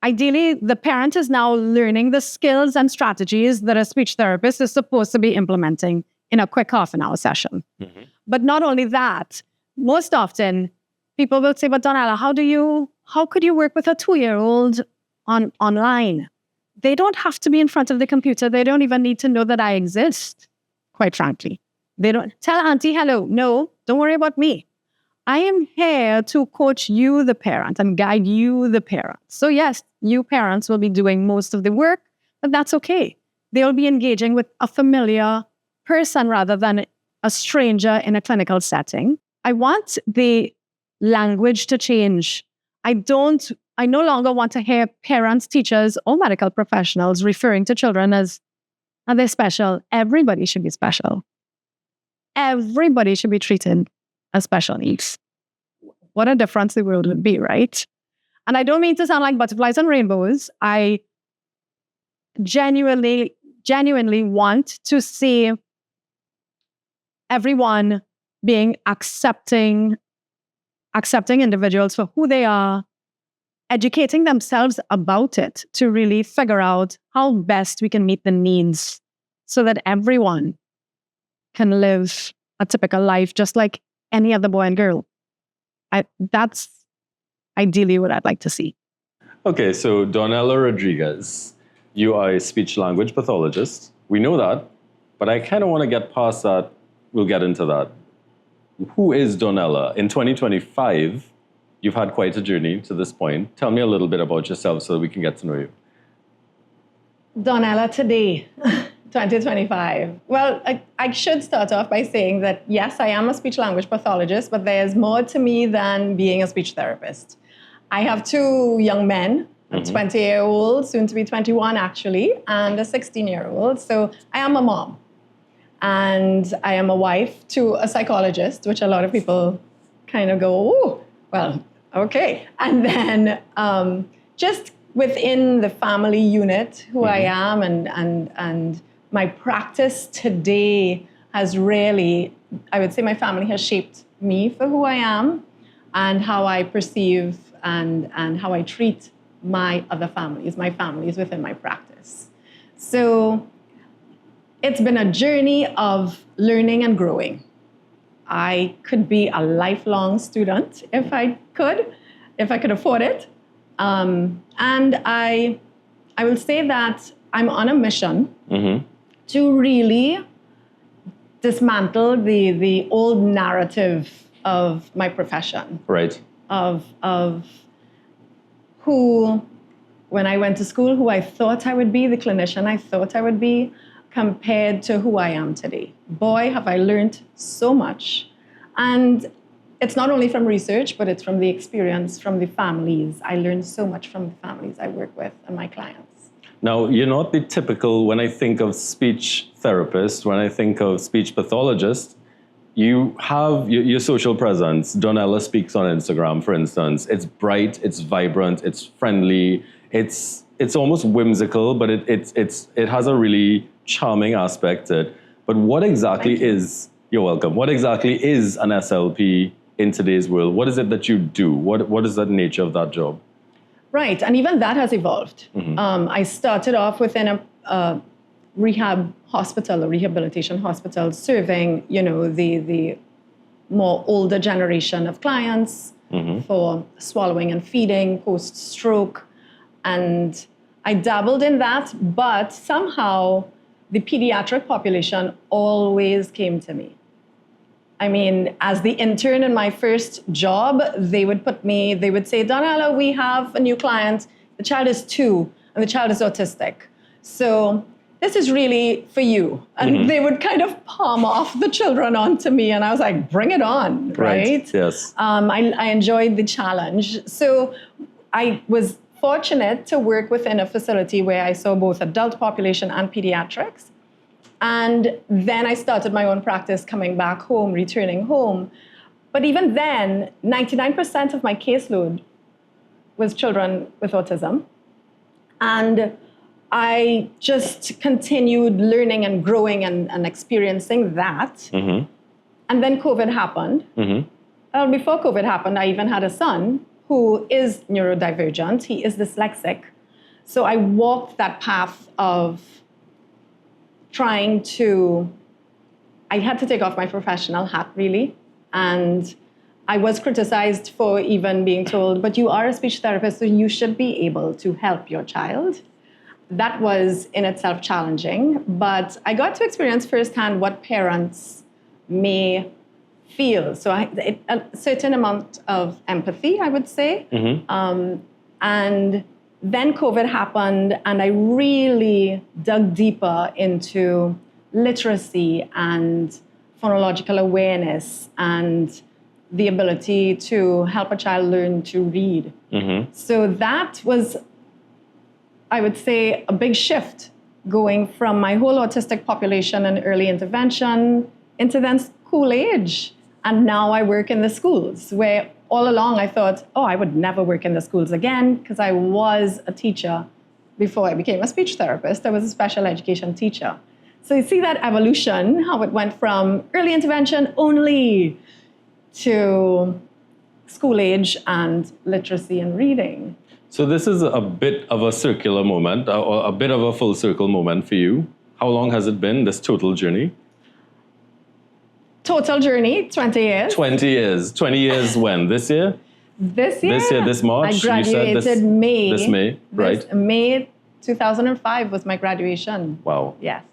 ideally, the parent is now learning the skills and strategies that a speech therapist is supposed to be implementing in a quick half-an-hour session. Mm-hmm. But not only that, most often, people will say, but Donnella, how could you work with a 2-year-old online? They don't have to be in front of the computer. They don't even need to know that I exist, quite frankly. They don't tell auntie hello. No, don't worry about me. I am here to coach you, the parent, and guide you, the parent. So yes, you parents will be doing most of the work, but that's okay. They'll be engaging with a familiar person rather than a stranger in a clinical setting. I want the language to change. I no longer want to hear parents, teachers, or medical professionals referring to children as, are they special? Everybody should be special. Everybody should be treated as special needs. What a difference the world would be, right? And I don't mean to sound like butterflies and rainbows. I genuinely want to see everyone being accepting individuals for who they are, educating themselves about it to really figure out how best we can meet the needs so that everyone can live a typical life just like any other boy and girl. That's ideally what I'd like to see. Okay, so Donnella Rodriguez, you are a speech-language pathologist. We know that, but I kind of want to get past that. We'll get into that. Who is Donnella? In 2025, you've had quite a journey to this point. Tell me a little bit about yourself so that we can get to know you. Donnella today, 2025. Well, I should start off by saying that, yes, I am a speech-language pathologist, but there's more to me than being a speech therapist. I have 2 young men, a 20-year-old, soon to be 21 actually, and a 16-year-old. So I am a mom. And I am a wife to a psychologist, which a lot of people kind of go, oh, well, okay. And then just within the family unit, who I am and my practice today has really, I would say my family has shaped me for who I am and how I perceive and how I treat my other families, my families within my practice. So it's been a journey of learning and growing. I could be a lifelong student if I could afford it. And I will say that I'm on a mission to really dismantle the old narrative of my profession. Right. Of who, when I went to school, who I thought I would be, the clinician I thought I would be, compared to who I am today. Boy, have I learned so much. And it's not only from research, but it's from the experience from the families. I learned so much from the families I work with and my clients. Now, you're not the typical, when I think of speech therapist, when I think of speech pathologist, you have your social presence. Donnella speaks on Instagram, for instance. It's bright, it's vibrant, it's friendly, it's almost whimsical, but it has a really charming aspect to it. But what exactly is, you're welcome, what exactly is an SLP in today's world? What is it that you do? What is the nature of that job? Right, and even that has evolved. I started off within a rehab hospital, a rehabilitation hospital, serving, the more older generation of clients for swallowing and feeding, post-stroke. And I dabbled in that, but somehow the pediatric population always came to me. I mean, as the intern in my first job, they would say, Donnella, we have a new client. The child is 2 and the child is autistic. So this is really for you. And they would kind of palm off the children onto me. And I was like, bring it on, right? Yes. I enjoyed the challenge. So I was fortunate to work within a facility where I saw both adult population and pediatrics. And then I started my own practice coming back home, returning home. But even then, 99% of my caseload was children with autism. And I just continued learning and growing and experiencing that. And then COVID happened. Before COVID happened, I even had a son who is neurodivergent. He is dyslexic. So I walked that path of I had to take off my professional hat, really. And I was criticized for even being told, but you are a speech therapist, so you should be able to help your child. That was in itself challenging, but I got to experience firsthand what parents may feel. So a certain amount of empathy, I would say. And then COVID happened, and I really dug deeper into literacy and phonological awareness and the ability to help a child learn to read. So that was, I would say, a big shift, going from my whole autistic population and early intervention into then school age. And now I work in the schools, where all along I thought, I would never work in the schools again, because I was a teacher before I became a speech therapist. I was a special education teacher. So you see that evolution, how it went from early intervention only to school age and literacy and reading. So this is a bit of a circular moment, or a bit of a full circle moment for you. How long has it been, this total journey? Total journey, 20 years. 20 years. 20 years when? This year? This year. This year, this March? I graduated you said May. This May, right? May 2005 was my graduation. Wow. Yes.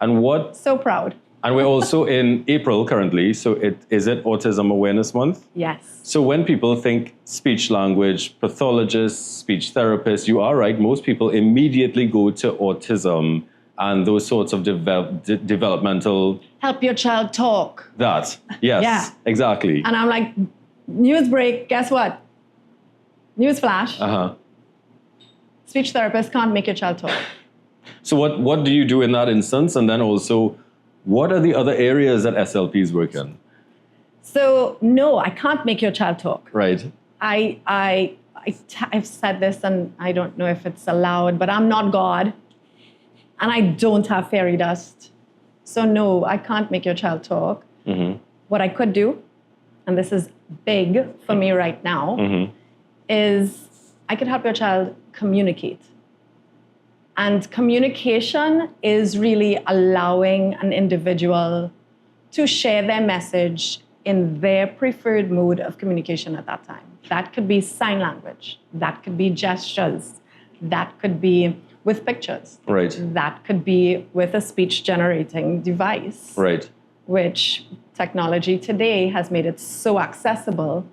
And what? So proud. And we're also in April currently, so is it Autism Awareness Month? Yes. So when people think speech-language pathologist, speech therapist, you are right, most people immediately go to autism and those sorts of developmental... Help your child talk. That, yes, Yeah. exactly. And I'm like, news break, guess what? News flash. Speech therapist can't make your child talk. So what do you do in that instance? And then also, what are the other areas that SLPs work in? So, no, I can't make your child talk. Right. I've said this, and I don't know if it's allowed, but I'm not God. And I don't have fairy dust. So no, I can't make your child talk. What I could do, and this is big for me right now, is I could help your child communicate. And communication is really allowing an individual to share their message in their preferred mode of communication at that time. That could be sign language. That could be gestures. That could be with pictures. Right. That could be with a speech-generating device. Right. Which technology today has made it so accessible.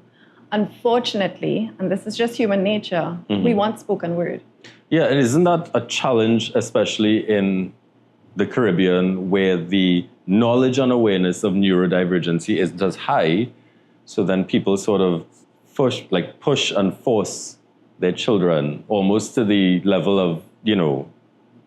Unfortunately, and this is just human nature, we want spoken word. Yeah, and isn't that a challenge, especially in the Caribbean, where the knowledge and awareness of neurodivergency is just high, so then people sort of push and force their children almost to the level of,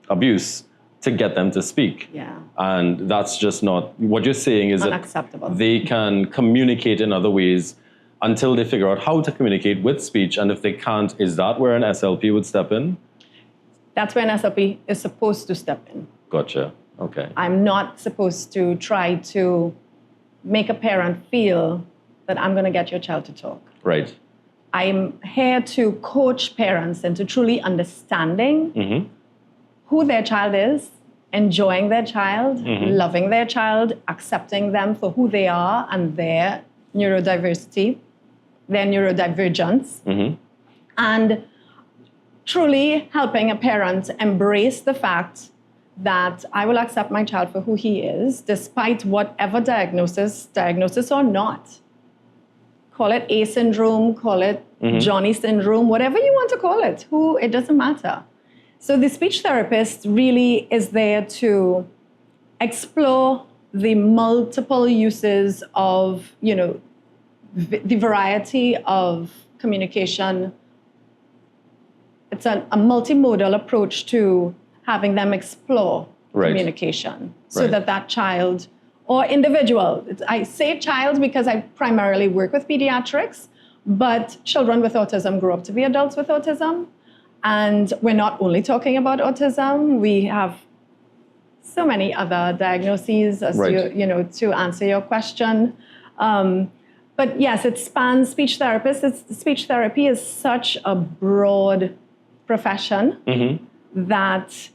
abuse to get them to speak. Yeah. And that's just not, what you're saying is unacceptable. That they can communicate in other ways until they figure out how to communicate with speech. And if they can't, is that where an SLP would step in? That's where an SLP is supposed to step in. Gotcha. Okay. I'm not supposed to try to make a parent feel that I'm going to get your child to talk. Right. I'm here to coach parents into truly understanding who their child is, enjoying their child, loving their child, accepting them for who they are and their neurodiversity, their neurodivergence, and truly helping a parent embrace the fact that I will accept my child for who he is, despite whatever diagnosis or not. Call it A syndrome, call it Johnny syndrome, whatever you want to call it, it doesn't matter. So the speech therapist really is there to explore the multiple uses of, the variety of communication. It's a multimodal approach to having them explore communication so that child or individual, I say child because I primarily work with pediatrics, but children with autism grow up to be adults with autism. And we're not only talking about autism, we have so many other diagnoses as to answer your question. But yes, it spans speech therapists. Speech therapy is such a broad profession that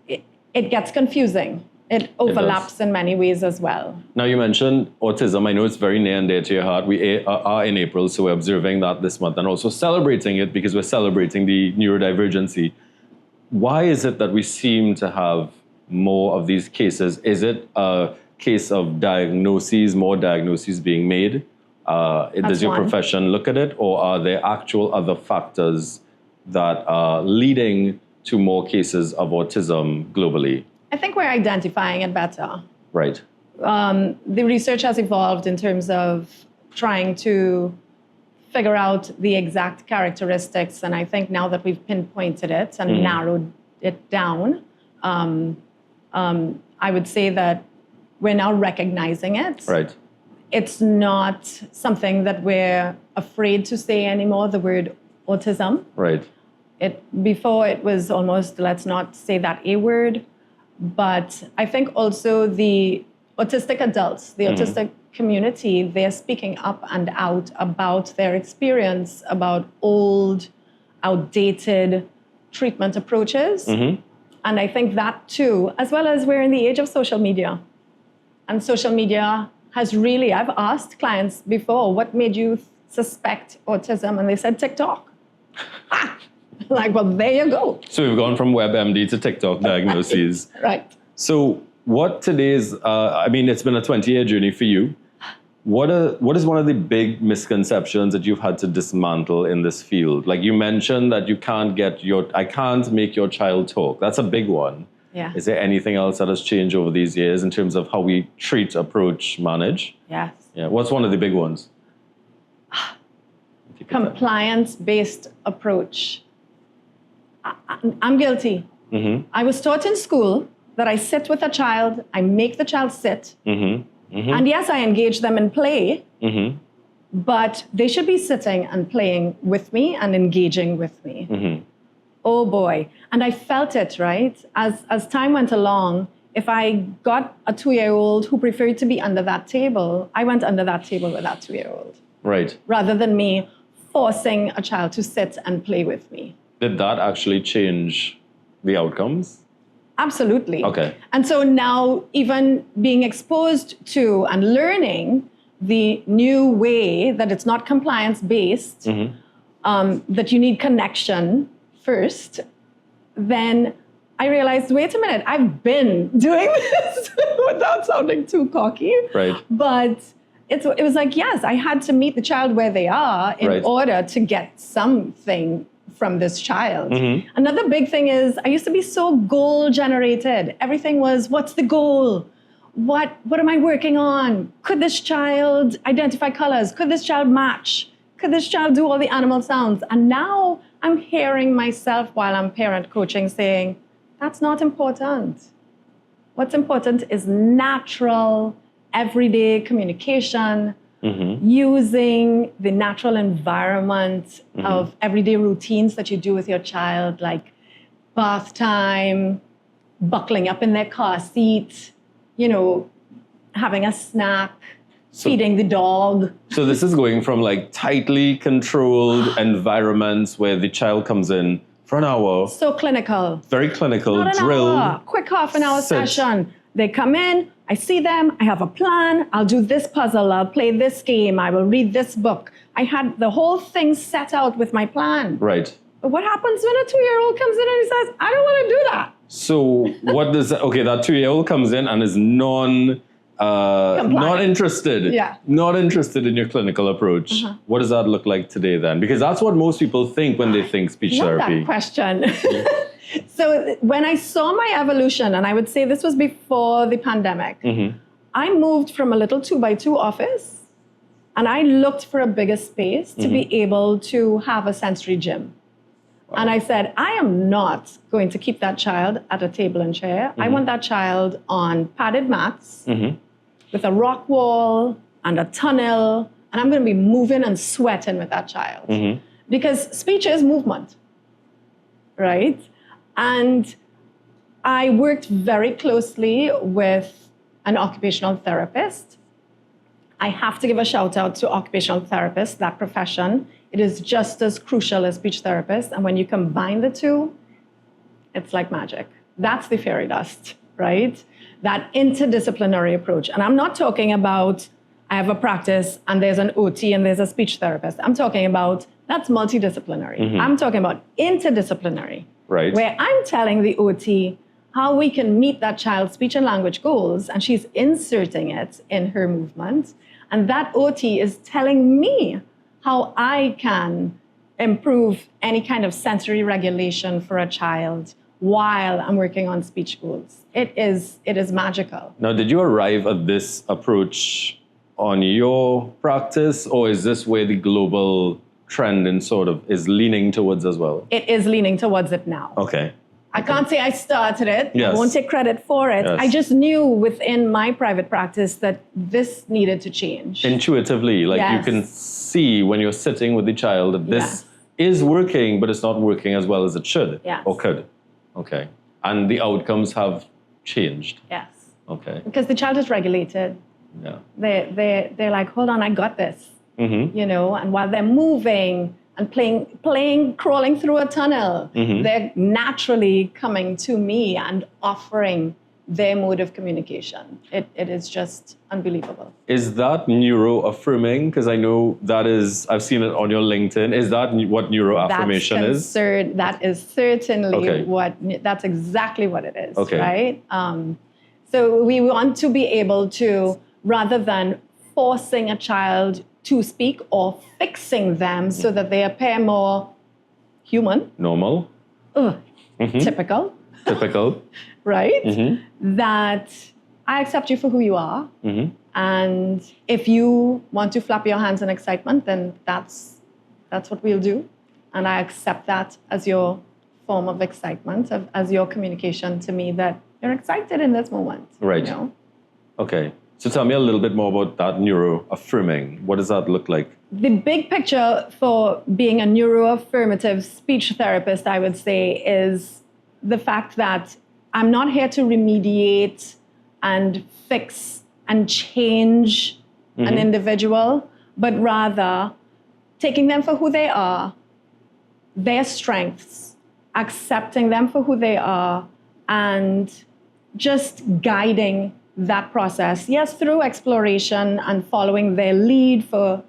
it gets confusing. It overlaps in many ways as well. Now, you mentioned autism. I know it's very near and dear to your heart. We are in April, so we're observing that this month and also celebrating it because we're celebrating the neurodivergency. Why is it that we seem to have more of these cases? Is it a case of diagnoses, more diagnoses being made? Does your profession look at it? Or are there actual other factors that are leading to more cases of autism globally? I think we're identifying it better. Right. The research has evolved in terms of trying to figure out the exact characteristics. And I think now that we've pinpointed it and narrowed it down, I would say that we're now recognizing it. Right. It's not something that we're afraid to say anymore, the word autism. Right. Before it was almost, let's not say that A word. But I think also the autistic adults, the autistic community, they're speaking up and out about their experience, about old, outdated treatment approaches. And I think that too, as well as we're in the age of social media. And social media has really, I've asked clients before, what made you suspect autism? And they said TikTok. Like, well, there you go. So we've gone from WebMD to TikTok diagnoses. Right. So what today's, it's been a 20-year journey for you. What is one of the big misconceptions that you've had to dismantle in this field? Like you mentioned that I can't make your child talk. That's a big one. Yeah. Is there anything else that has changed over these years in terms of how we treat, approach, manage? Yes. Yeah. What's one of the big ones? Compliance-based approach. I'm guilty. I was taught in school that I sit with a child, I make the child sit, and yes, I engage them in play, but they should be sitting and playing with me and engaging with me. Oh boy. And I felt it, right? As time went along, if I got a 2-year-old who preferred to be under that table, I went under that table with that 2-year-old. Right. Rather than me forcing a child to sit and play with me. Did that actually change the outcomes? Absolutely. Okay. And so now even being exposed to and learning the new way that it's not compliance-based, that you need connection first, then I realized, wait a minute, I've been doing this without sounding too cocky. Right. But it was like, yes, I had to meet the child where they are in order to get something from this child. Another big thing is I used to be so goal generated. Everything was, what's the goal? What am I working on? Could this child identify colors? Could this child match? Could this child do all the animal sounds? And now I'm hearing myself while I'm parent coaching saying, that's not important. What's important is natural, everyday communication, using the natural environment of everyday routines that you do with your child, like bath time, buckling up in their car seat, having a snack, feeding the dog. So this is going from like tightly controlled environments where the child comes in for an hour. So clinical. Very clinical, Not an drilled. hour, quick half-an-hour session. They come in, I see them, I have a plan, I'll do this puzzle, I'll play this game, I will read this book. I had the whole thing set out with my plan. Right. But what happens when a 2-year-old comes in and he says, I don't want to do that? So what does that 2-year-old comes in and is not interested. Yeah. Not interested in your clinical approach. What does that look like today then? Because that's what most people think when they think speech therapy. That question. So when I saw my evolution, and I would say this was before the pandemic, I moved from a little 2x2 office and I looked for a bigger space to be able to have a sensory gym. Wow. And I said, I am not going to keep that child at a table and chair. I want that child on padded mats with a rock wall and a tunnel, and I'm going to be moving and sweating with that child. Because speech is movement, right? And I worked very closely with an occupational therapist. I have to give a shout out to occupational therapists. That profession It is just as crucial as speech therapists. And when you combine the two, it's like magic. That's the fairy dust, right? That interdisciplinary approach. And I'm not talking about I have a practice and there's an OT and there's a speech therapist. I'm talking about that's multidisciplinary. I'm talking about interdisciplinary, right? Where I'm telling the OT how we can meet that child's speech and language goals, and she's inserting it in her movement. And that OT is telling me how I can improve any kind of sensory regulation for a child while I'm working on speech goals. It is magical. Now, did you arrive at this approach on your practice, or is this where the global trend and sort of is leaning towards as well? It is leaning towards it now. Okay. I can't say I started it. Yes. I won't take credit for it. Yes. I just knew within my private practice that this needed to change. Intuitively, like you Yes. can see when you're sitting with the child that this is working, but it's not working as well as it should or could. Okay. And the outcomes have changed. Yes. Okay. Because the child is regulated. Yeah. They're like, hold on, I got this. You know, and while they're moving and playing, crawling through a tunnel, they're naturally coming to me and offering their mode of communication. It is just unbelievable. Is that neuroaffirming? Because I know that is, I've seen it on your LinkedIn. Is that what neuroaffirmation is? That is certainly Okay. that's exactly what it is, Okay. right? So we want to be able to, rather than forcing a child to speak or fixing them so that they appear more human, Normal? typical, Typical? right? That I accept you for who you are. And if you want to flap your hands in excitement, then that's what we'll do. And I accept that as your form of excitement, as your communication to me that you're excited in this moment. Right. You know? Okay. So tell me a little bit more about that neuroaffirming. What does that look like? The big picture for being a neuroaffirmative speech therapist, I would say, is the fact that I'm not here to remediate and fix and change an individual, but rather taking them for who they are, their strengths, accepting them for who they are, and just guiding that process. Yes, through exploration and following their lead for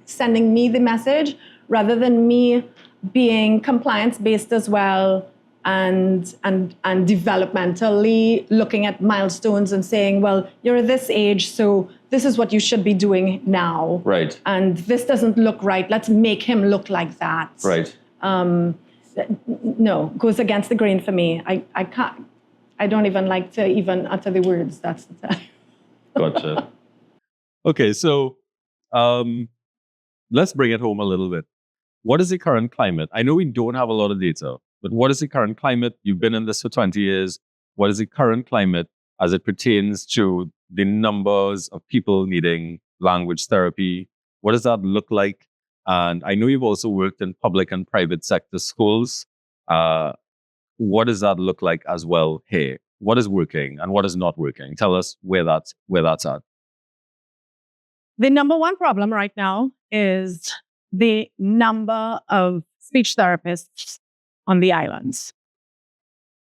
sending me the message, rather than me being compliance-based as well and developmentally looking at milestones and saying, well, you're at this age, so this is what you should be doing now. Right. And this doesn't look right. Let's make him look like that. Right. No, goes against the grain for me. I can't. I don't even like to even utter the words. That's the time. Gotcha. Okay, so let's bring it home a little bit. What is the current climate? I know we don't have a lot of data, but what is the current climate? You've been in this for 20 years. What is the current climate as it pertains to the numbers of people needing language therapy? What does that look like? And I know you've also worked in public and private sector schools. What does that look like as well here? What is working and what is not working? Tell us where that's at. The number one problem right now is the number of speech therapists on the islands.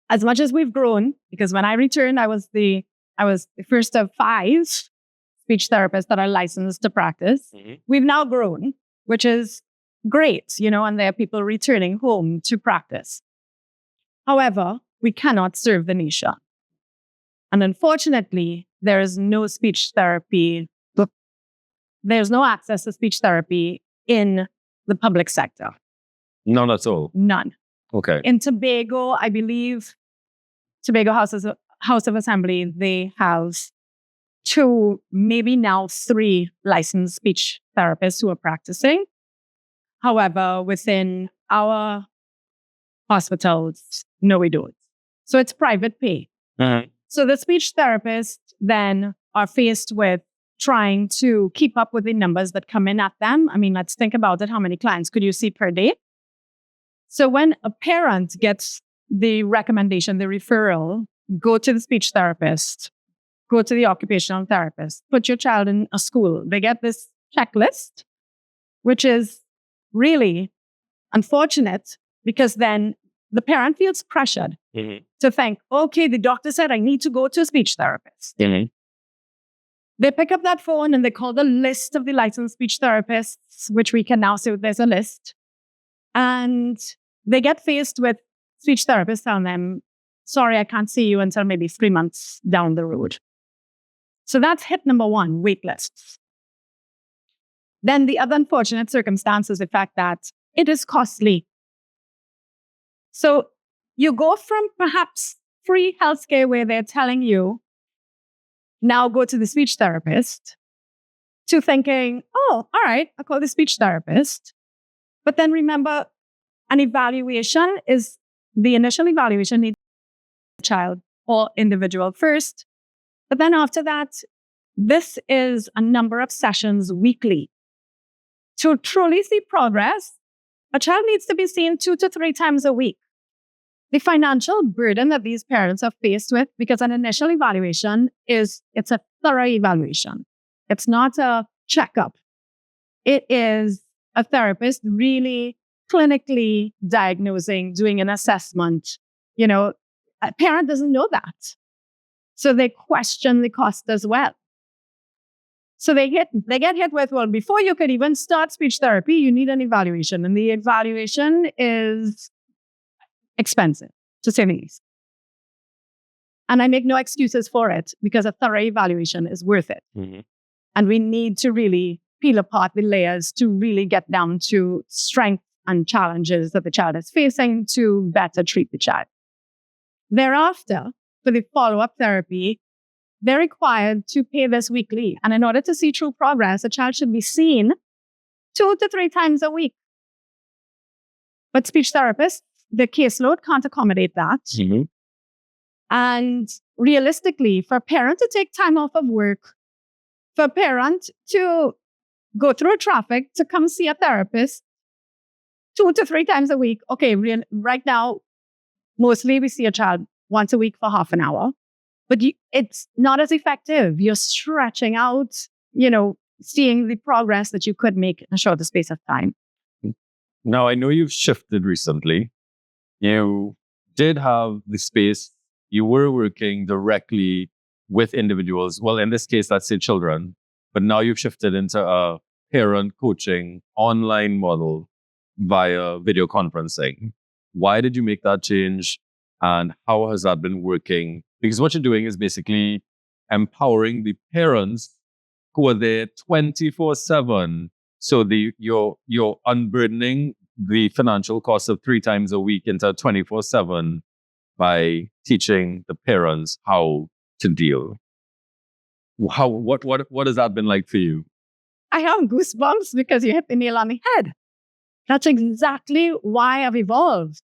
As much as we've grown, because when I returned, I was the first of 5 speech therapists that are licensed to practice. We've now grown, which is great, and there are people returning home to practice. However, we cannot serve the nation. And unfortunately, there is no speech therapy. There's no access to speech therapy in the public sector. None at all. None. Okay. In Tobago, I believe, Tobago House of Assembly, they have 2, maybe now 3 licensed speech therapists who are practicing. However, within our hospitals, no, we don't. So it's private pay. So the speech therapists then are faced with trying to keep up with the numbers that come in at them. I mean, let's think about it. How many clients could you see per day? So when a parent gets the recommendation, the referral, go to the speech therapist, go to the occupational therapist, put your child in a school. They get this checklist, which is really unfortunate because then the parent feels pressured to think, okay, the doctor said I need to go to a speech therapist. They pick up that phone and they call the list of the licensed speech therapists, which we can now say there's a list. And they get faced with speech therapists telling them, sorry, I can't see you until maybe 3 months down the road. So that's hit number one, wait lists. Then the other unfortunate circumstance is the fact that it is costly. So you go from perhaps free healthcare where they're telling you, now go to the speech therapist, to thinking, oh, all right, I'll call the speech therapist. But then remember, an evaluation is the initial evaluation needs the child or individual first. But then after that, this is a number of sessions weekly. To truly see progress, a child needs to be seen 2 to 3 times a week. The financial burden that these parents are faced with, because an initial evaluation it's a thorough evaluation. It's not a checkup. It is a therapist really clinically diagnosing, doing an assessment. A parent doesn't know that. So they question the cost as well. So they get hit with, well, before you could even start speech therapy, you need an evaluation. And the evaluation is expensive, to say the least. And I make no excuses for it because a thorough evaluation is worth it. And we need to really peel apart the layers to really get down to strengths and challenges that the child is facing to better treat the child. Thereafter, for the follow-up therapy, they're required to pay this weekly. And in order to see true progress, a child should be seen 2 to 3 times a week. But speech therapists, the caseload can't accommodate that. And realistically, for a parent to take time off of work, for a parent to go through traffic to come see a therapist 2 to 3 times a week. Okay, right now, mostly we see a child once a week for half an hour, but it's not as effective. You're stretching out, seeing the progress that you could make in a shorter space of time. Now, I know you've shifted recently. You did have the space. You were working directly with individuals. Well, in this case, let's say children. But now you've shifted into a parent coaching online model via video conferencing. Why did you make that change? And how has that been working? Because what you're doing is basically empowering the parents who are there 24/7. So you're unburdening the financial cost of 3 times a week into 24/7 by teaching the parents how to deal. What has that been like for you? I have goosebumps because you hit the nail on the head. That's exactly why I've evolved.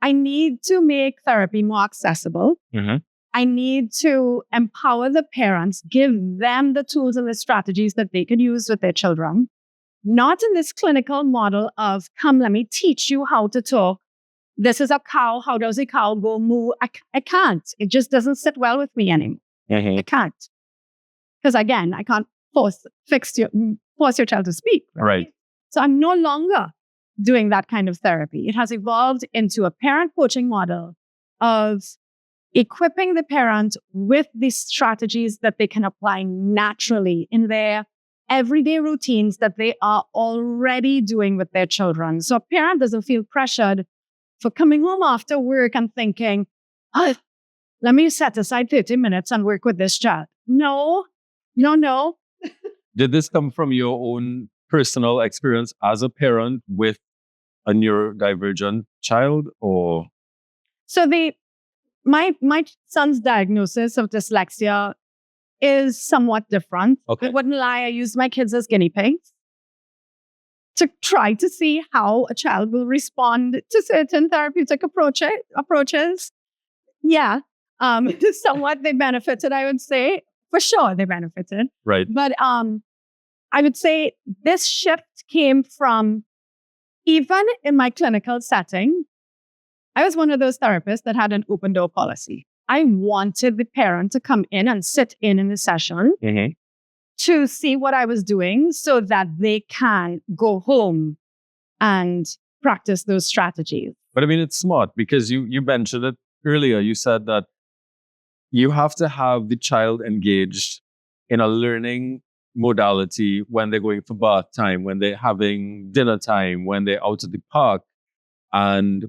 I need to make therapy more accessible. I need to empower the parents, give them the tools and the strategies that they can use with their children. Not in this clinical model of, come, let me teach you how to talk. This is a cow. How does a cow go moo? I can't. It just doesn't sit well with me anymore. I can't. Because again, I can't force your child to speak. Right? So I'm no longer doing that kind of therapy. It has evolved into a parent coaching model of equipping the parent with the strategies that they can apply naturally in their everyday routines that they are already doing with their children. So a parent doesn't feel pressured for coming home after work and thinking, oh, let me set aside 30 minutes and work with this child. No. Did this come from your own personal experience as a parent with a neurodivergent child, or? So my son's diagnosis of dyslexia is somewhat different. Okay. I wouldn't lie, I used my kids as guinea pigs to try to see how a child will respond to certain therapeutic approaches. Yeah, somewhat they benefited, I would say. For sure, they benefited. Right. But I would say this shift came from, even in my clinical setting, I was one of those therapists that had an open door policy. I wanted the parent to come in and sit in the session to see what I was doing so that they can go home and practice those strategies. But I mean, it's smart because you mentioned it earlier. You said that you have to have the child engaged in a learning modality when they're going for bath time, when they're having dinner time, when they're out at the park, and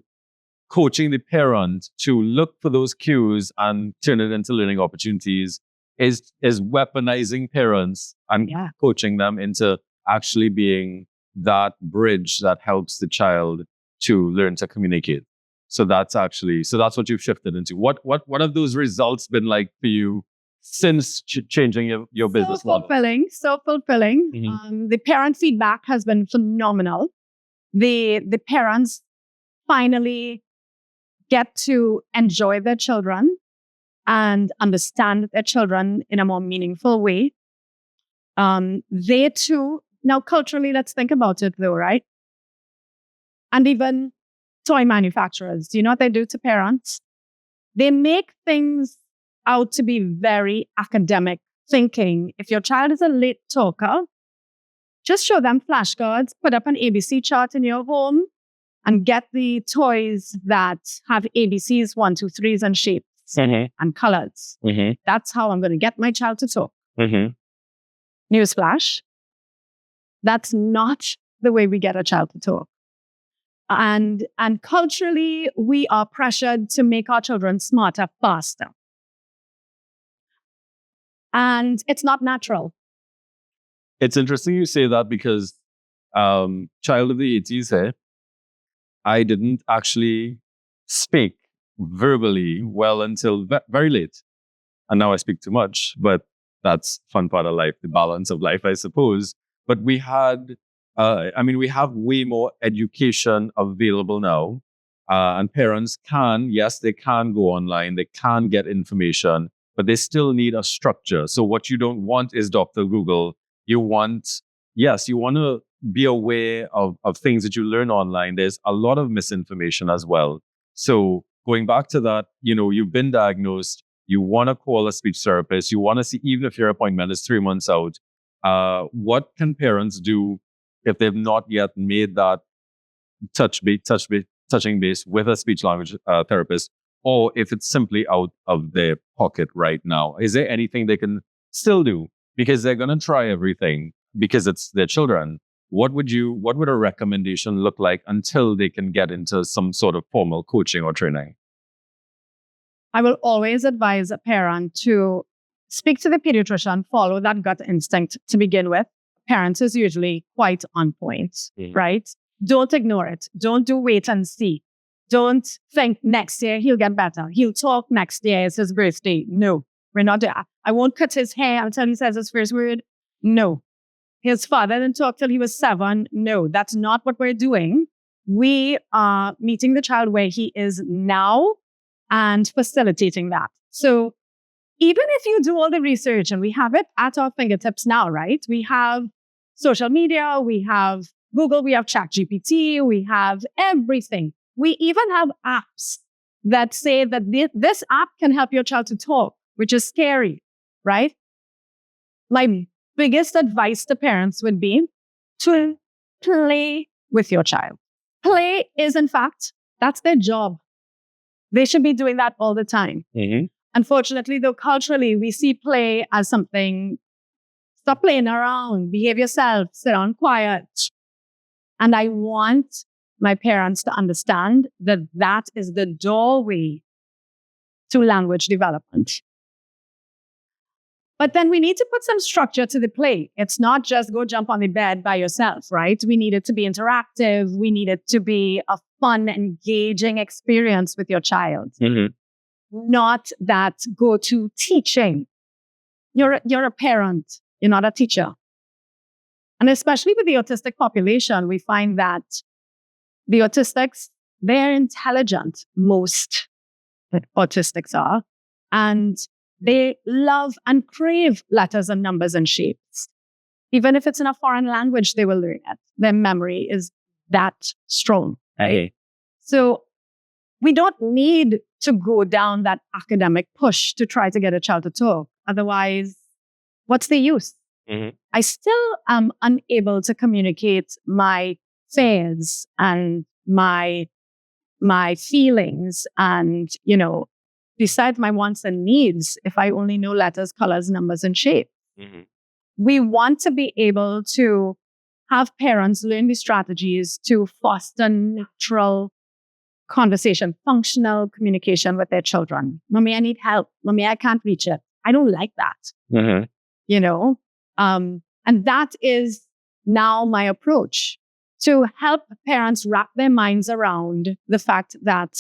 coaching the parent to look for those cues and turn it into learning opportunities is weaponizing parents and coaching them into actually being that bridge that helps the child to learn to communicate. So that's what you've shifted into. What have those results been like for you since changing your business model? So fulfilling. Mm-hmm. The parent feedback has been phenomenal. The parents finally get to enjoy their children and understand their children in a more meaningful way. They too, now culturally, let's think about it though, right? And even toy manufacturers, do you know what they do to parents? They make things out to be very academic thinking. If your child is a late talker, just show them flashcards, put up an ABC chart in your home, and get the toys that have ABCs, 1, 2, 3s, and shapes and colors. Mm-hmm. That's how I'm going to get my child to talk. Mm-hmm. Newsflash, that's not the way we get a child to talk. And culturally, we are pressured to make our children smarter faster. And it's not natural. It's interesting you say that because child of the 80s here, I didn't actually speak verbally well until very late. And now I speak too much, but that's fun part of life, the balance of life, I suppose. But we had, we have way more education available now. And parents they can go online, they can get information, but they still need a structure. So what you don't want is Dr. Google. You want to be aware of things that you learn online. There's a lot of misinformation as well. So going back to that, you've been diagnosed, you want to call a speech therapist, you want to see, even if your appointment is 3 months out, what can parents do if they've not yet made that touching base with a speech language therapist, or if it's simply out of their pocket right now? Is there anything they can still do? Because they're going to try everything because it's their children. What would a recommendation look like until they can get into some sort of formal coaching or training? I will always advise a parent to speak to the pediatrician, follow that gut instinct to begin with. Parents is usually quite on point, right? Don't ignore it. Don't do wait and see. Don't think next year he'll get better. He'll talk next year. It's his birthday. No, we're not there. I won't cut his hair until he says his first word. No. His father didn't talk till he was 7. No, that's not what we're doing. We are meeting the child where he is now and facilitating that. So even if you do all the research, and we have it at our fingertips now, right? We have social media, we have Google, we have ChatGPT, we have everything. We even have apps that say that this app can help your child to talk, which is scary, right? My biggest advice to parents would be to play with your child. Play is, in fact, that's their job. They should be doing that all the time. Mm-hmm. Unfortunately, though, culturally, we see play as something, stop playing around, behave yourself, sit down quiet. And I want my parents to understand that that is the doorway to language development. But then we need to put some structure to the play. It's not just go jump on the bed by yourself, right? We need it to be interactive. We need it to be a fun, engaging experience with your child. Mm-hmm. Not that go to teaching. You're a parent. You're not a teacher. And especially with the autistic population, we find that the autistics, they're intelligent. Most autistics are. And they love and crave letters and numbers and shapes. Even if it's in a foreign language, they will learn it. Their memory is that strong. Hey. So we don't need to go down that academic push to try to get a child to talk. Otherwise, what's the use? Mm-hmm. I still am unable to communicate my fears and my feelings and, decide my wants and needs if I only know letters, colors, numbers, and shape. Mm-hmm. We want to be able to have parents learn the strategies to foster natural conversation, functional communication with their children. Mommy, I need help. Mommy, I can't reach it. I don't like that. Mm-hmm. And that is now my approach to help parents wrap their minds around the fact that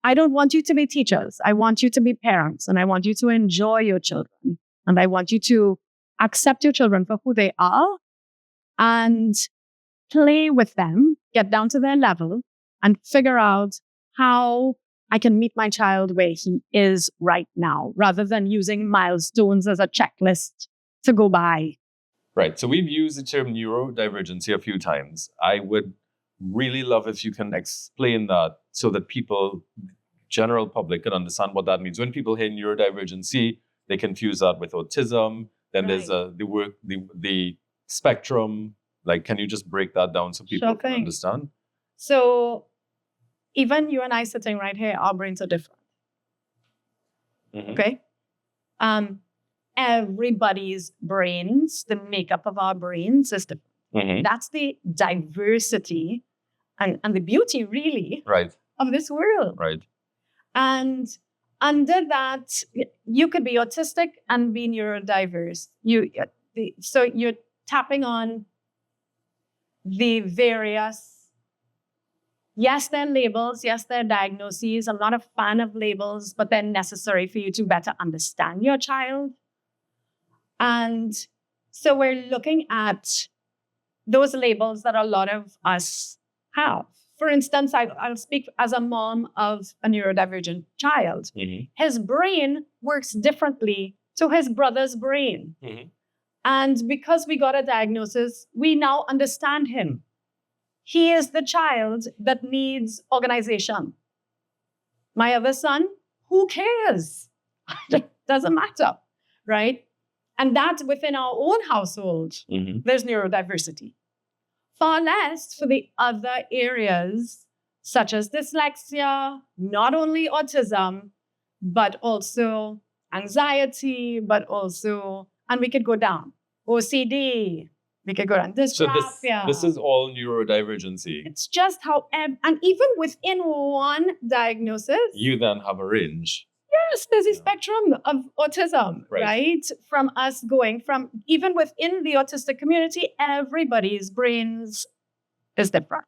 I don't want you to be teachers. I want you to be parents, and I want you to enjoy your children, and I want you to accept your children for who they are and play with them, get down to their level, and figure out how I can meet my child where he is right now, rather than using milestones as a checklist to go by. Right. So we've used the term neurodivergency a few times. I would really love if you can explain that so that people, general public, can understand what that means. When people hear neurodivergency, they confuse that with autism. Then there's the spectrum. Like, can you just break that down so people can understand? So even you and I sitting right here, our brains are different. Mm-hmm. Okay? Everybody's brains, the makeup of our brains is different. Mm-hmm. That's the diversity and the beauty, really, of this world. Right. And under that, you could be autistic and be neurodiverse. So you're tapping on the various, yes, they're labels, yes, they're diagnoses. I'm not a fan of labels, but they're necessary for you to better understand your child. And so we're looking at those labels that a lot of us have. For instance, I'll speak as a mom of a neurodivergent child. Mm-hmm. His brain works differently to his brother's brain. Mm-hmm. And because we got a diagnosis, we now understand him. He is the child that needs organization. My other son, who cares? Doesn't matter, right? And that within our own household, Mm-hmm. there's neurodiversity. Far less for the other areas, such as dyslexia, not only autism, but also anxiety, but also, and we could go down, OCD, we could go down, dysgraphia. So this is all neurodivergency. It's just how, and even within one diagnosis, You then have a range. yes, there's a spectrum of autism, right? From us going from, even within the autistic community, everybody's brains is different.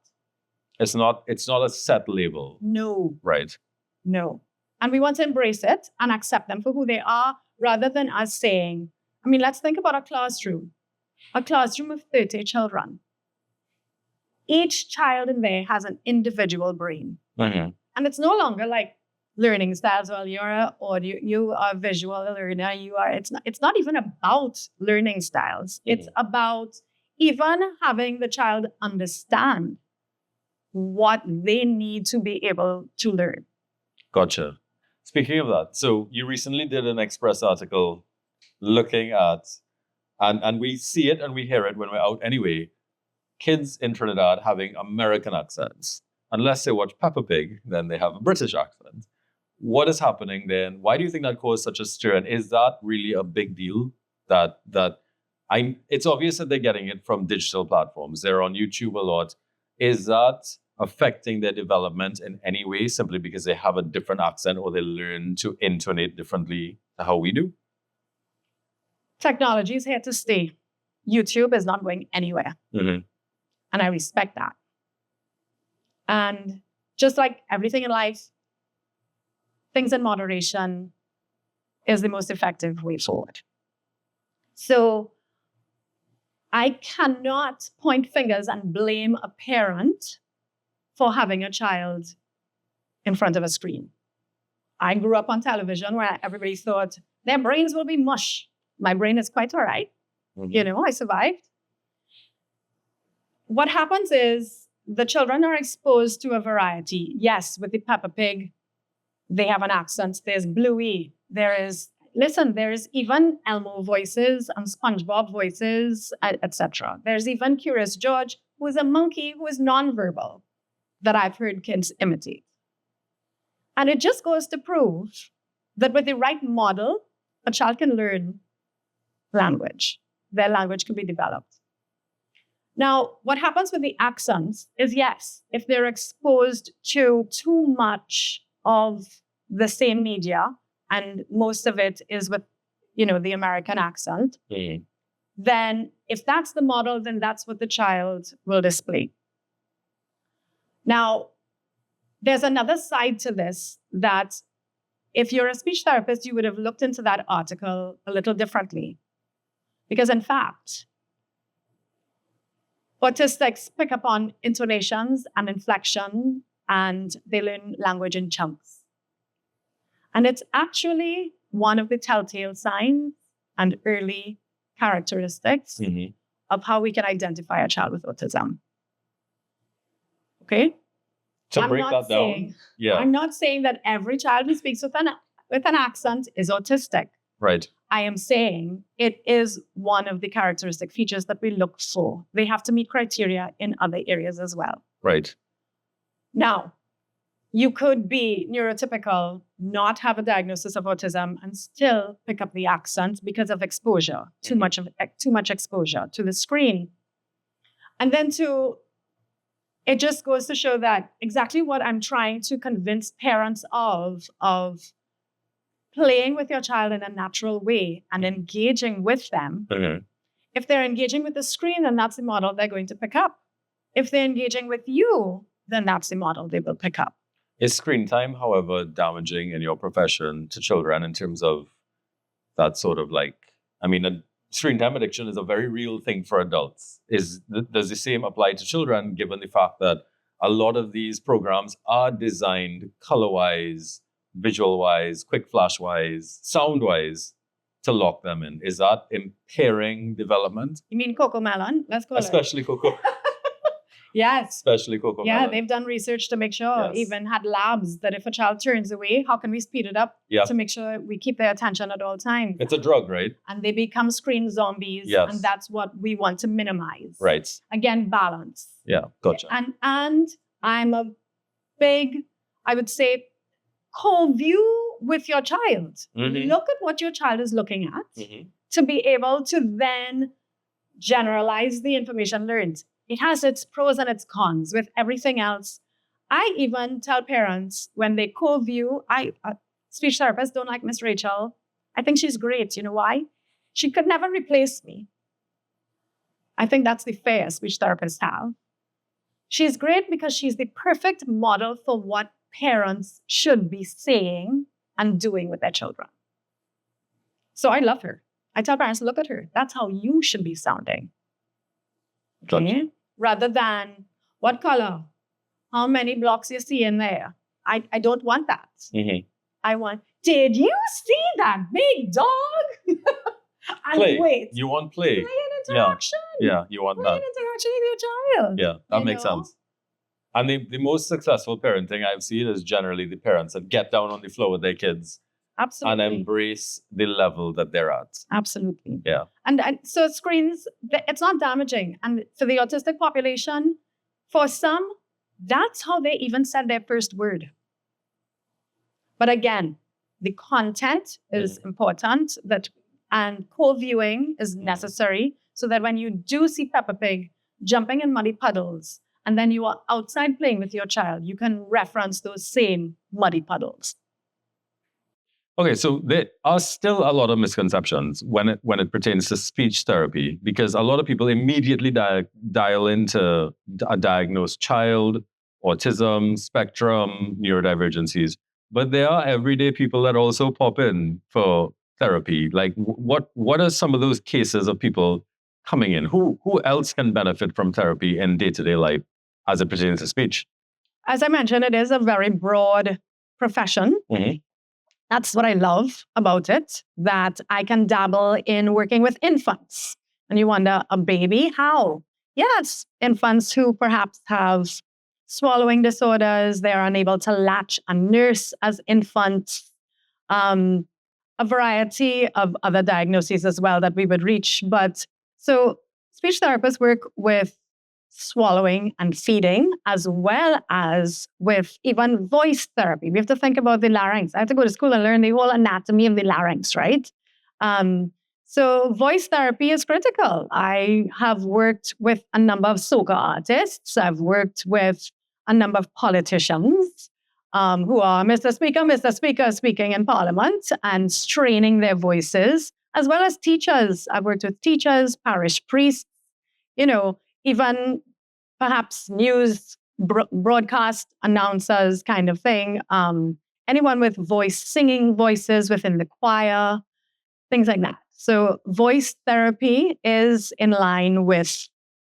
It's not a set label. No. Right. No. And we want to embrace it and accept them for who they are, rather than us saying, let's think about a classroom of 30 children. Each child in there has an individual brain. Mm-hmm. And it's no longer like learning styles. Well, you're a audio, you are a visual learner. It's not even about learning styles. Mm-hmm. It's about even having the child understand what they need to be able to learn. Gotcha. Speaking of that, so you recently did an Express article looking at, and we see it and we hear it when we're out anyway, kids in Trinidad having American accents. Unless they watch Peppa Pig, then they have a British accent. What is happening then? Why do you think that caused such a stir? And is that really a big deal? It's obvious that they're getting it from digital platforms. They're on YouTube a lot. Is that affecting their development in any way simply because they have a different accent or they learn to intonate differently to how we do? Technology is here to stay. YouTube is not going anywhere. Mm-hmm. And I respect that. And just like everything in life, things in moderation is the most effective way forward. So I cannot point fingers and blame a parent for having a child in front of a screen. I grew up on television where everybody thought their brains will be mush. My brain is quite all right. Mm-hmm. I survived. What happens is the children are exposed to a variety. Yes, with the Peppa Pig, they have an accent. There's Bluey. There is even Elmo voices and SpongeBob voices, etc. There's even Curious George, who is a monkey who is nonverbal that I've heard kids imitate. And it just goes to prove that with the right model, a child can learn language. Their language can be developed. Now, what happens with the accents is, yes, if they're exposed to too much of the same media, and most of it is with, the American accent, then if that's the model, then that's what the child will display. Now, there's another side to this that if you're a speech therapist, you would have looked into that article a little differently. Because in fact, autistics pick up on intonations and inflection, and they learn language in chunks. And it's actually one of the telltale signs and early characteristics of how we can identify a child with autism. Okay? To break that down. I'm not saying that every child who speaks with an accent is autistic. Right. I am saying it is one of the characteristic features that we look for. They have to meet criteria in other areas as well. Right. Now, you could be neurotypical, not have a diagnosis of autism, and still pick up the accent because of exposure, too much exposure to the screen. And then it just goes to show that exactly what I'm trying to convince parents of playing with your child in a natural way and engaging with them. If they're engaging with the screen, then that's the model they're going to pick up. If they're engaging with you, then that's the model they will pick up. Is screen time, however, damaging in your profession to children in terms of that sort of screen time addiction is a very real thing for adults. Does the same apply to children, given the fact that a lot of these programs are designed color-wise, visual-wise, quick flash-wise, sound-wise to lock them in? Is that impairing development? You mean Coco Melon? Let's go. Especially Coco. Yes. Especially Coco Yeah, Melon. they've done research to make sure, Yes. even had labs, that if a child turns away, how can we speed it up to make sure we keep their attention at all times? It's a drug, right? And they become screen zombies. Yes. And that's what we want to minimize. Right. Again, balance. Yeah, gotcha. And I'm a big, I would say, co-view with your child. Look at what your child is looking at to be able to then generalize the information learned. It has its pros and its cons with everything else. I even tell parents when they co-view, speech therapists don't like Miss Rachel. I think she's great. You know why? She could never replace me. I think that's the fear speech therapists have. She's great because she's the perfect model for what parents should be saying and doing with their children. So I love her. I tell parents, look at her. That's how you should be sounding. Okay? Gotcha. Rather than what color, how many blocks you see in there. I don't want that. I want, did you see that big dog? And Play. wait. You want play. Play and interaction. Yeah, you want Play that. and interaction with your child. Yeah, that You makes know? sense. And the most successful parenting I've seen is generally the parents that get down on the floor with their kids Absolutely. and embrace the level that they're at. Absolutely. Yeah. And so screens, it's not damaging. And for the autistic population, for some, that's how they even said their first word. But again, the content is important, and co-viewing is necessary so that when you do see Peppa Pig jumping in muddy puddles, and then you are outside playing with your child, you can reference those same muddy puddles. Okay, so there are still a lot of misconceptions when it pertains to speech therapy, because a lot of people immediately dial into a diagnosed child, autism, spectrum, neurodivergencies. But there are everyday people that also pop in for therapy. Like, what are some of those cases of people coming in? Who else can benefit from therapy in day-to-day life as it pertains to speech? As I mentioned, it is a very broad profession. That's what I love about it, that I can dabble in working with infants. And you wonder, a baby? How? Yes, infants who perhaps have swallowing disorders, they're unable to latch and nurse as infants, a variety of other diagnoses as well that we would reach. But so speech therapists work with swallowing and feeding, as well as with even voice therapy. We have to think about the larynx. I have to go to school and learn the whole anatomy of the larynx, right? So voice therapy is critical. I have worked with a number of soca artists. I've worked with a number of politicians who are Mr. Speaker, speaking in Parliament and straining their voices, as well as teachers. I've worked with teachers, parish priests, even perhaps news broadcast announcers kind of thing. Anyone with singing voices within the choir, things like that. So voice therapy is in line with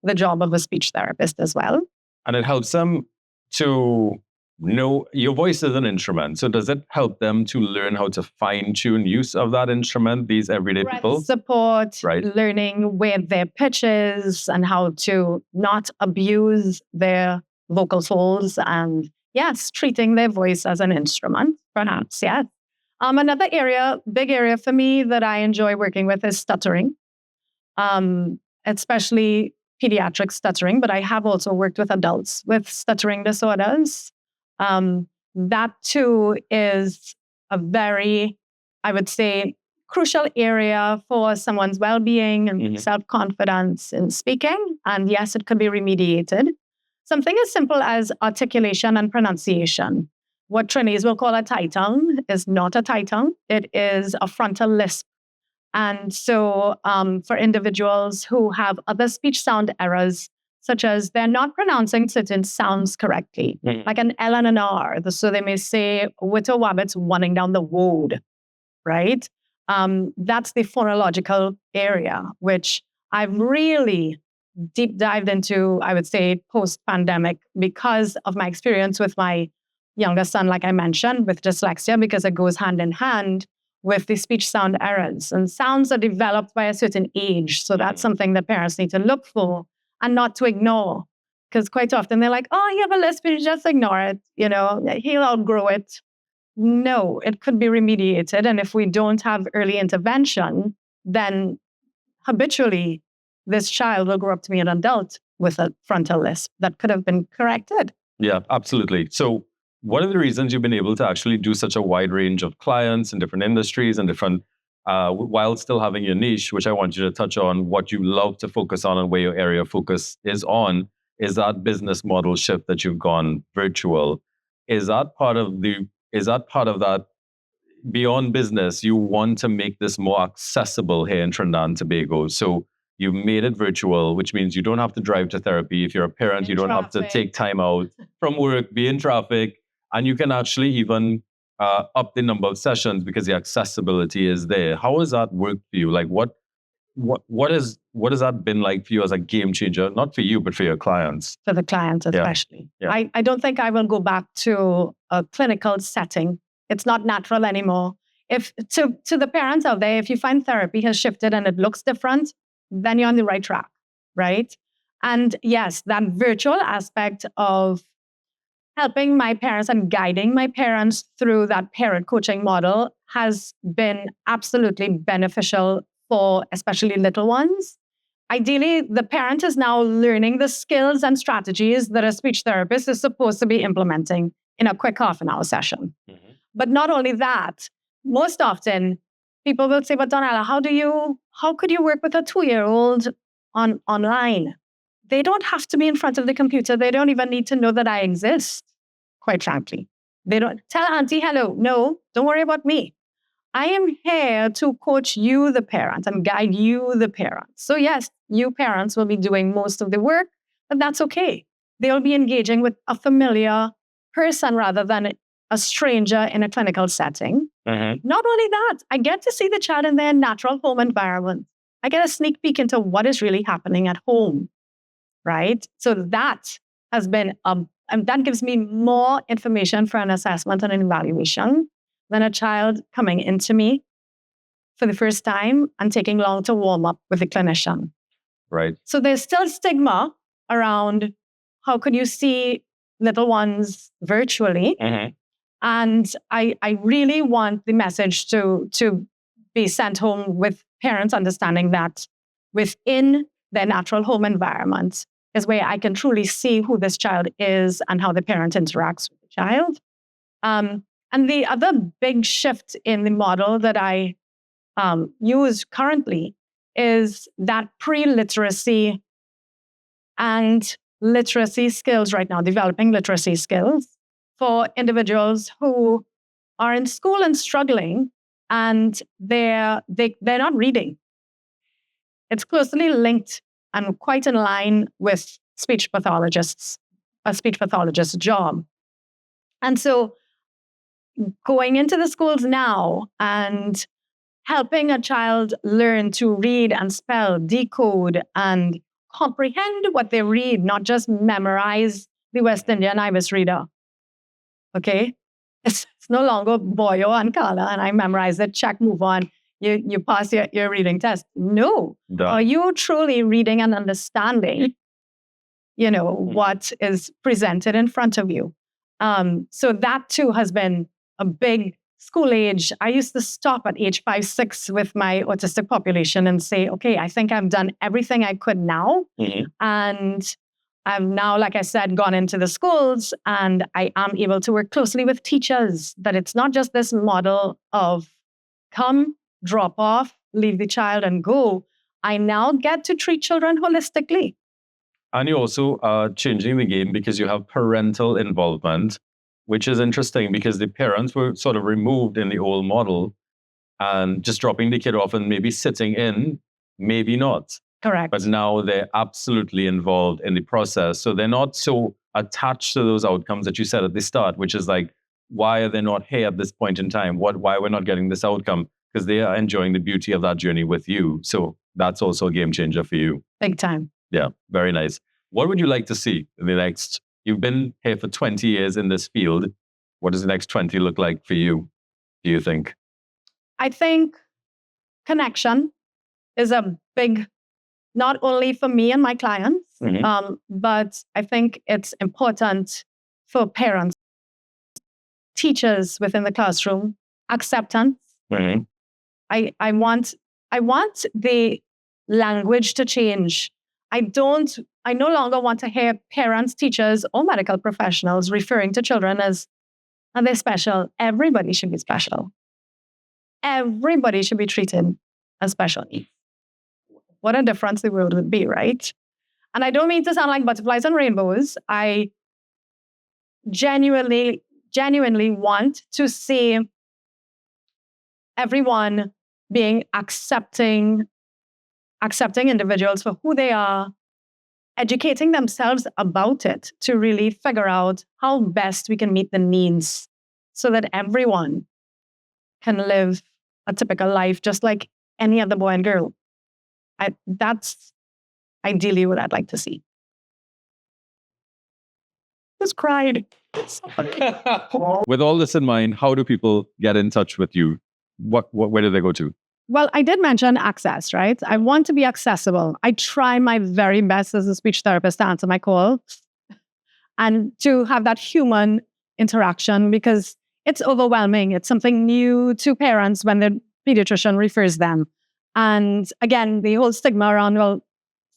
the job of a speech therapist as well. And it helps them to know your voice is an instrument. So does it help them to learn how to fine-tune use of that instrument, these everyday people? Support, right. Learning where their pitch is and how to not abuse their vocal folds, and yes, treating their voice as an instrument, perhaps, yes. Another big area for me that I enjoy working with is stuttering, especially pediatric stuttering, but I have also worked with adults with stuttering disorders. That too is a very, I would say, crucial area for someone's well-being and self-confidence in speaking. And yes, it could be remediated. Something as simple as articulation and pronunciation. What trainees will call a tie tongue is not a tie tongue. It is a frontal lisp. And so for individuals who have other speech sound errors, such as they're not pronouncing certain sounds correctly, like an L and an R. So they may say, witter wabbits running down the road, right? That's the phonological area, which I've really deep dived into, I would say, post-pandemic because of my experience with my younger son, like I mentioned, with dyslexia, because it goes hand in hand with the speech sound errors. And sounds are developed by a certain age. So that's something that parents need to look for and not to ignore. Because quite often they're like, oh, you have a lisp, you just ignore it. He'll outgrow it. No, it could be remediated. And if we don't have early intervention, then habitually this child will grow up to be an adult with a frontal lisp that could have been corrected. Yeah, absolutely. So what are the reasons you've been able to actually do such a wide range of clients in different industries and different, while still having your niche, which I want you to touch on, what you love to focus on and where your area of focus is on, is that business model shift that you've gone virtual. Is that part of that beyond business, you want to make this more accessible here in Trinidad and Tobago? So you've made it virtual, which means you don't have to drive to therapy. If you're a parent, you don't have to take time out from work, be in traffic. And you can actually even up the number of sessions because the accessibility is there. How has that worked for you? Like what has that been like for you as a game changer? Not for you, but for your clients. For the clients especially. Yeah. I don't think I will go back to a clinical setting. It's not natural anymore. If to the parents out there, if you find therapy has shifted and it looks different, then you're on the right track, right? And yes, that virtual aspect of helping my parents and guiding my parents through that parent coaching model has been absolutely beneficial for especially little ones. Ideally, the parent is now learning the skills and strategies that a speech therapist is supposed to be implementing in a quick half-an-hour session. But not only that, most often people will say, but Donnella, how could you work with a 2-year-old online? They don't have to be in front of the computer. They don't even need to know that I exist, quite frankly. They don't tell auntie hello. No, don't worry about me. I am here to coach you, the parent, and guide you, the parent. So yes, you parents will be doing most of the work, but that's okay. They'll be engaging with a familiar person rather than a stranger in a clinical setting. Not only that, I get to see the child in their natural home environment. I get a sneak peek into what is really happening at home, right? So that has been, and that gives me more information for an assessment and an evaluation than a child coming into me for the first time and taking long to warm up with a clinician. Right. So there's still stigma around how could you see little ones virtually. And I really want the message to be sent home with parents understanding that within their natural home environment, is where I can truly see who this child is and how the parent interacts with the child. And the other big shift in the model that I use currently is that pre-literacy and literacy skills right now, developing literacy skills for individuals who are in school and struggling, and they're not reading. It's closely linked and quite in line with a speech pathologist's job. And so going into the schools now and helping a child learn to read and spell, decode, and comprehend what they read, not just memorize the West Indian Ibis reader. Okay? It's no longer Boyo and Kala, and I memorize it, check, move on. You pass your reading test. No. Done. Are you truly reading and understanding, what is presented in front of you? So that too has been a big school age. I used to stop at age 5, 6 with my autistic population and say, okay, I think I've done everything I could now. And I've now, like I said, gone into the schools, and I am able to work closely with teachers, that it's not just this model of come, drop off, leave the child and go. I now get to treat children holistically. And you also are changing the game because you have parental involvement, which is interesting because the parents were sort of removed in the old model and just dropping the kid off and maybe sitting in, maybe not. Correct. But now they're absolutely involved in the process. So they're not so attached to those outcomes that you said at the start, which is like, why are they not here at this point in time? Why we're not getting this outcome? Because they are enjoying the beauty of that journey with you. So that's also a game changer for you. Big time. Yeah, very nice. What would you like to see in the next? You've been here for 20 years in this field. What does the next 20 look like for you, do you think? I think connection is a big, not only for me and my clients, but I think it's important for parents, teachers within the classroom, acceptance. I want the language to change. I no longer want to hear parents, teachers, or medical professionals referring to children as, and they're special. Everybody should be special. Everybody should be treated as special needs. What a difference the world would be, right? And I don't mean to sound like butterflies and rainbows. I genuinely want to see everyone being accepting individuals for who they are, educating themselves about it to really figure out how best we can meet the needs so that everyone can live a typical life just like any other boy and girl. That's ideally what I'd like to see. Just cried. With all this in mind, how do people get in touch with you? Where do they go to? Well, I did mention access, right? I want to be accessible. I try my very best as a speech therapist to answer my calls and to have that human interaction because it's overwhelming. It's something new to parents when their pediatrician refers them. And again, the whole stigma around, well,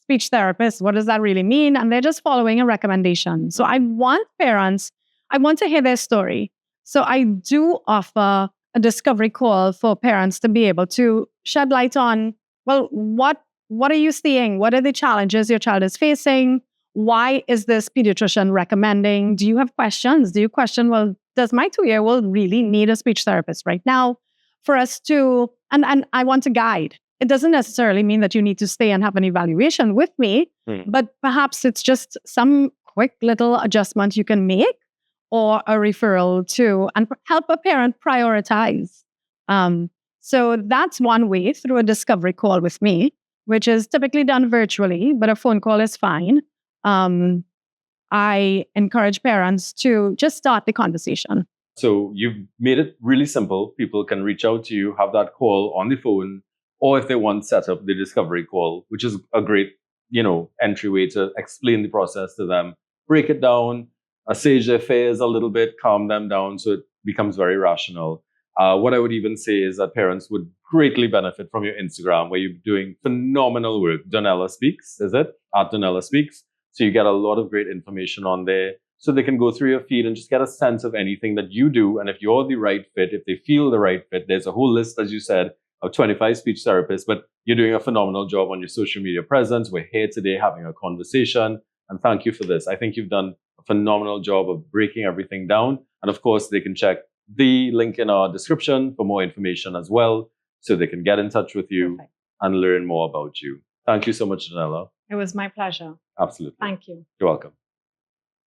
speech therapist, what does that really mean? And they're just following a recommendation. So I want to hear their story. So I do offer a discovery call for parents to be able to shed light on, well, what are you seeing? What are the challenges your child is facing? Why is this pediatrician recommending? Do you have questions? Do you question, well, does my 2-year-old really need a speech therapist right now? For us to, and I want to guide. It doesn't necessarily mean that you need to stay and have an evaluation with me, but perhaps it's just some quick little adjustment you can make or a referral to and help a parent prioritize. So that's one way, through a discovery call with me, which is typically done virtually, but a phone call is fine. I encourage parents to just start the conversation. So you've made it really simple. People can reach out to you, have that call on the phone, or if they want, set up the discovery call, which is a great, entryway to explain the process to them, break it down, assuage their fears a little bit, calm them down so it becomes very rational. What I would even say is that parents would greatly benefit from your Instagram, where you're doing phenomenal work. Donnella Speaks, is it? At Donnella Speaks. So you get a lot of great information on there. So they can go through your feed and just get a sense of anything that you do. And if you're the right fit, if they feel the right fit, there's a whole list, as you said, of 25 speech therapists, but you're doing a phenomenal job on your social media presence. We're here today having a conversation. And thank you for this. I think you've done a phenomenal job of breaking everything down. And of course, they can check the link in our description for more information as well, so they can get in touch with you. Perfect. And learn more about you. Thank you so much, Donnella. It was my pleasure. Absolutely. Thank you. You're welcome.